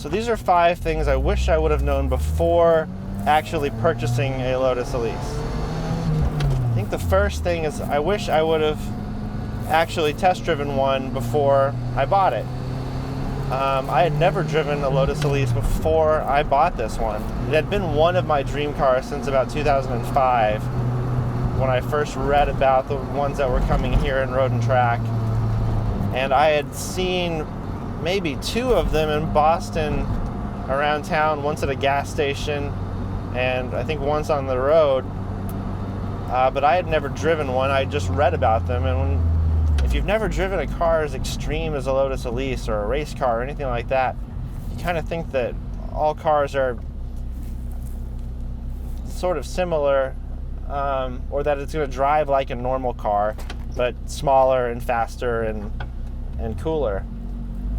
So these are 5 things I wish I would have known before actually purchasing a Lotus Elise. I think the first thing is I wish I would have actually test driven one before I bought it. I had never driven a Lotus Elise before I bought this one. It had been one of my dream cars since about 2005 when I first read about the ones that were coming here in Road and Track. And I had seen maybe 2 of them in Boston around town, once at a gas station and I think once on the road. But I had never driven one. I just read about them, and if you've never driven a car as extreme as a Lotus Elise or a race car or anything like that, you kind of think that all cars are sort of similar, or that it's going to drive like a normal car, but smaller and faster and cooler.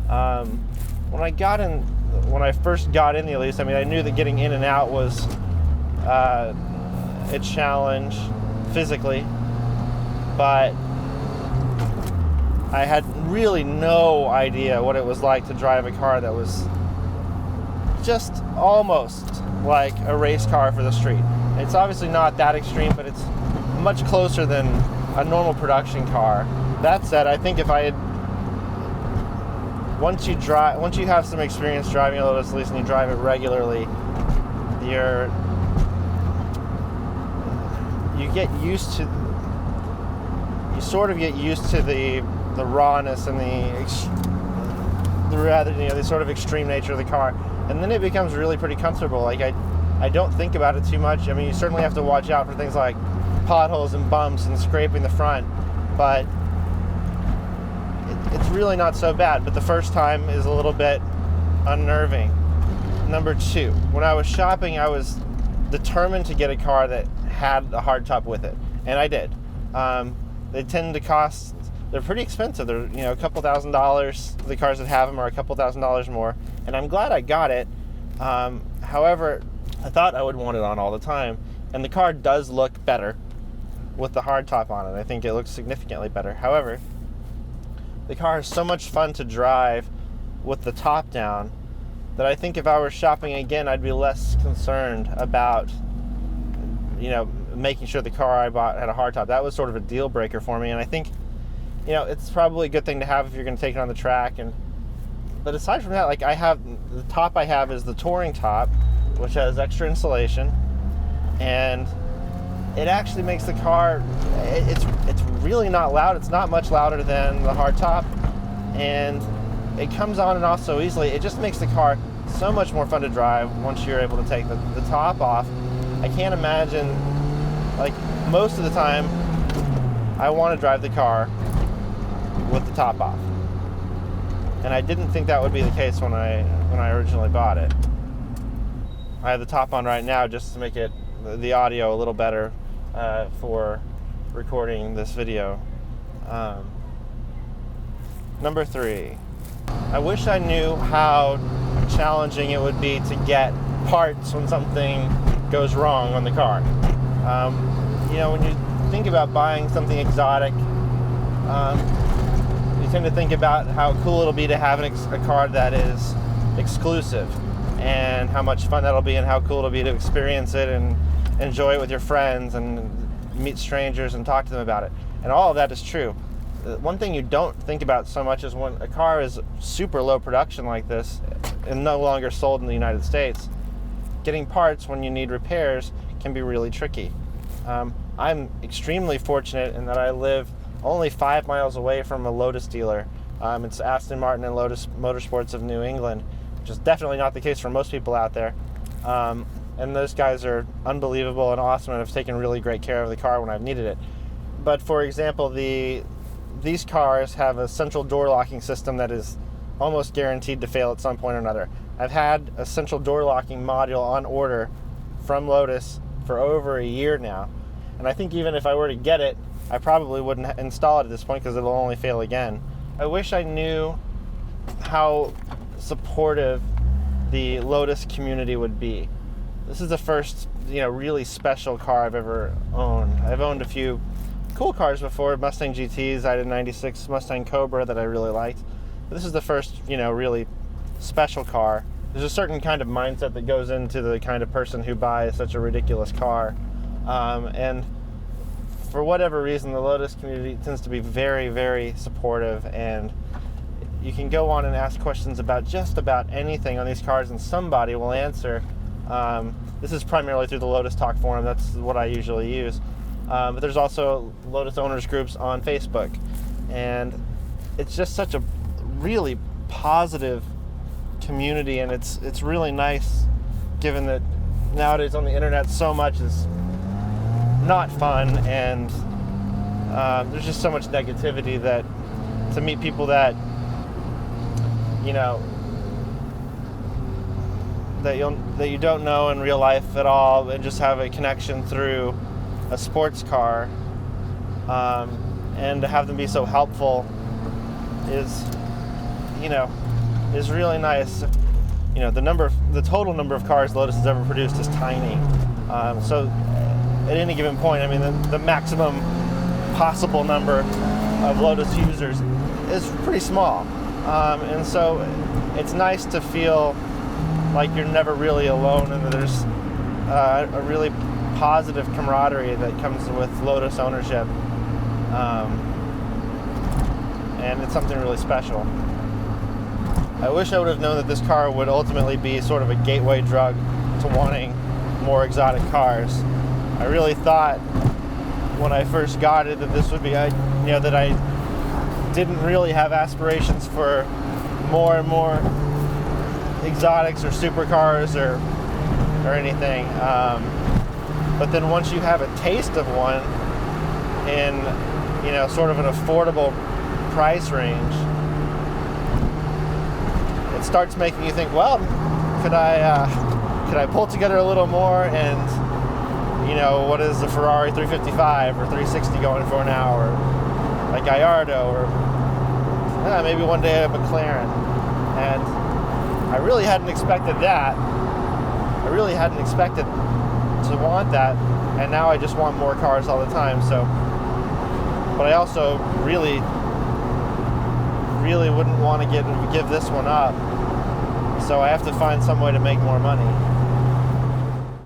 When I first got in the Elise, I mean, I knew that getting in and out was a challenge physically, but I had really no idea what it was like to drive a car that was just almost like a race car for the street. It's obviously not that extreme, but it's much closer than a normal production car. That said, I think if I had once you have some experience driving a Lotus Elise and you drive it regularly, you sort of get used to the rawness and the sort of extreme nature of the car, and then it becomes really pretty comfortable. Like I don't think about it too much. I mean, you certainly have to watch out for things like potholes and bumps and scraping the front, but it's really not so bad. But the first time is a little bit unnerving. Number 2, when I was shopping, I was determined to get a car that had a hardtop with it, and I did. They tend to cost, they're pretty expensive. They're a couple $1,000s. The cars that have them are a couple $1,000s more, and I'm glad I got it. However, I thought I would want it on all the time, and the car does look better with the hardtop on it. I think it looks significantly better. However, the car is so much fun to drive with the top down that I think if I were shopping again, I'd be less concerned about making sure the car I bought had a hardtop. That was sort of a deal breaker for me, and I think it's probably a good thing to have if you're going to take it on the track. But aside from that, like, the top I have is the touring top, which has extra insulation, and it actually makes the car, it's really not loud. It's not much louder than the hardtop, and it comes on and off so easily. It just makes the car so much more fun to drive once you're able to take the top off. I can't imagine, like, most of the time I want to drive the car with the top off, and I didn't think that would be the case when I originally bought it. I have the top on right now just to make the audio a little better for recording this video. Number 3, I wish I knew how challenging it would be to get parts when something goes wrong on the car. When you think about buying something exotic, you tend to think about how cool it'll be to have a car that is exclusive, and how much fun that'll be, and how cool it'll be to experience it and enjoy it with your friends and meet strangers and talk to them about it. And all of that is true. One thing you don't think about so much is when a car is super low production like this and no longer sold in the United States, getting parts when you need repairs can be really tricky. I'm extremely fortunate in that I live only 5 miles away from a Lotus dealer. It's Aston Martin and Lotus Motorsports of New England, which is definitely not the case for most people out there. And those guys are unbelievable and awesome and have taken really great care of the car when I've needed it. But for example, these cars have a central door locking system that is almost guaranteed to fail at some point or another. I've had a central door locking module on order from Lotus for over a year now, and I think even if I were to get it, I probably wouldn't install it at this point because it'll only fail again. I wish I knew how supportive the Lotus community would be. This is the first, really special car I've ever owned. I've owned a few cool cars before, Mustang GTs. I had a 96 Mustang Cobra that I really liked. But this is the first, really special car. there's a certain kind of mindset that goes into the kind of person who buys such a ridiculous car. And for whatever reason, the Lotus community tends to be very, very supportive, and you can go on and ask questions about just about anything on these cars and somebody will answer. This is primarily through the Lotus Talk forum. That's what I usually use. But there's also Lotus owners groups on Facebook. And it's just such a really positive community, and it's really nice, given that nowadays on the internet so much is not fun, and there's just so much negativity, that to meet people that that you don't know in real life at all, and just have a connection through a sports car, and to have them be so helpful is really nice. The total number of cars Lotus has ever produced is tiny. So at any given point, I mean, the maximum possible number of Lotus users is pretty small. And so it's nice to feel like you're never really alone, and that there's a really positive camaraderie that comes with Lotus ownership. And it's something really special. I wish I would have known that this car would ultimately be sort of a gateway drug to wanting more exotic cars. I really thought when I first got it that this would be, that I didn't really have aspirations for more and more exotics or supercars or anything. But then once you have a taste of one in, sort of an affordable price range, it starts making you think, well, could I pull together a little more, and what is the Ferrari 355 or 360 going for now, or a Gallardo, or maybe one day a McLaren. And I really hadn't expected that. I really hadn't expected to want that, and now I just want more cars all the time. So, but I also really wouldn't want to give this one up. So I have to find some way to make more money.